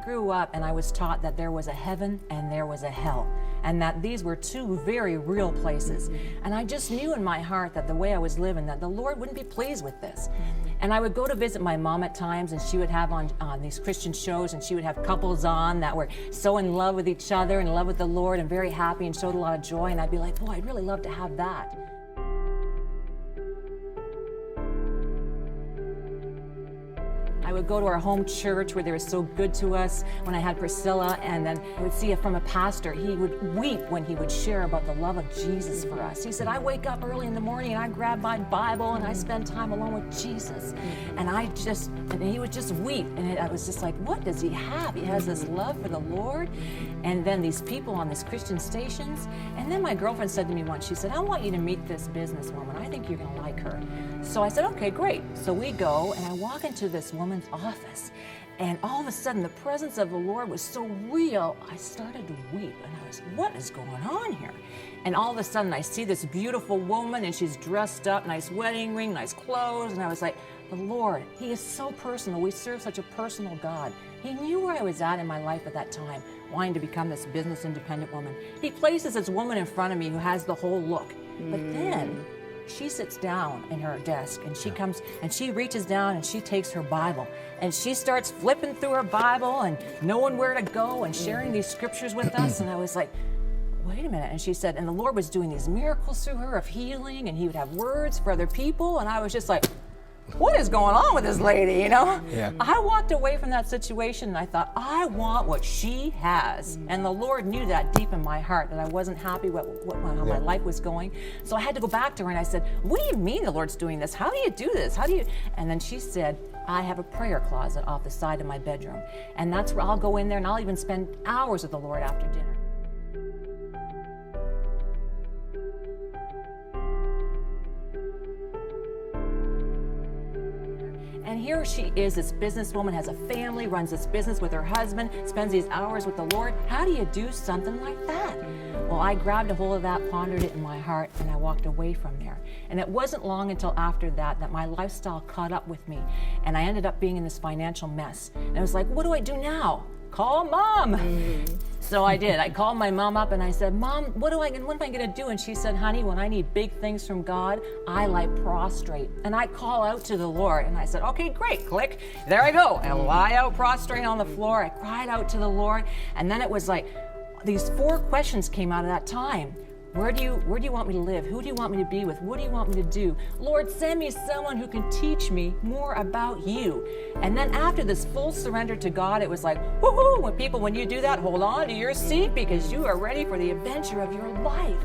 grew up and I was taught that there was a heaven and there was a hell, and that these were two very real places. And I just knew in my heart that the way I was living, that the Lord wouldn't be pleased with this. And I would go to visit my mom at times, and she would have on these Christian shows, and she would have couples on that were so in love with each other, in love with the Lord, and very happy and showed a lot of joy. And I'd be like, boy, I'd really love to have that. I would go to our home church where they were so good to us when I had Priscilla, and then I would see it from a pastor. He would weep when he would share about the love of Jesus for us. He said, I wake up early in the morning and I grab my Bible and I spend time alone with Jesus. And he would just weep. And I was just like, what does he have? He has this love for the Lord. And then these people on these Christian stations. And then my girlfriend said to me once, she said, I want you to meet this businesswoman. I think you're going to like her. So I said, okay, great. So we go, and I walk into this woman's office, and all of a sudden the presence of the Lord was so real, I started to weep, and I was, what is going on here? And all of a sudden I see this beautiful woman, and she's dressed up, nice wedding ring, nice clothes, and I was like, the Lord, he is so personal. We serve such a personal God. He knew where I was at in my life at that time, wanting to become this business independent woman. He places this woman in front of me who has the whole look, but then she sits down in her desk, and she comes and she reaches down and she takes her Bible and she starts flipping through her Bible and knowing where to go and sharing these scriptures with us. And I was like, wait a minute. And she said, and the Lord was doing these miracles through her of healing, and he would have words for other people. And I was just like, what is going on with this lady, you know? Yeah. I walked away from that situation and I thought, I want what she has. And the Lord knew that deep in my heart, that I wasn't happy with how my life was going. So I had to go back to her and I said, what do you mean the Lord's doing this? How do you do this? And then she said, I have a prayer closet off the side of my bedroom. And that's where I'll go in there, and I'll even spend hours with the Lord after dinner. And here she is, this businesswoman, has a family, runs this business with her husband, spends these hours with the Lord. How do you do something like that? Well, I grabbed a hold of that, pondered it in my heart, and I walked away from there. And it wasn't long until after that my lifestyle caught up with me, and I ended up being in this financial mess. And I was like, what do I do now? Call Mom. So I did. I called my mom up and I said, Mom, what am I going to do? And she said, honey, when I need big things from God, I lie prostrate. And I call out to the Lord. And I said, okay, great, click. There I go. I lie out prostrate on the floor. I cried out to the Lord. And then it was like, these 4 questions came out of that time. Where do you want me to live? Who do you want me to be with? What do you want me to do? Lord, send me someone who can teach me more about you. And then after this full surrender to God, it was like, woohoo! When you do that, hold on to your seat, because you are ready for the adventure of your life.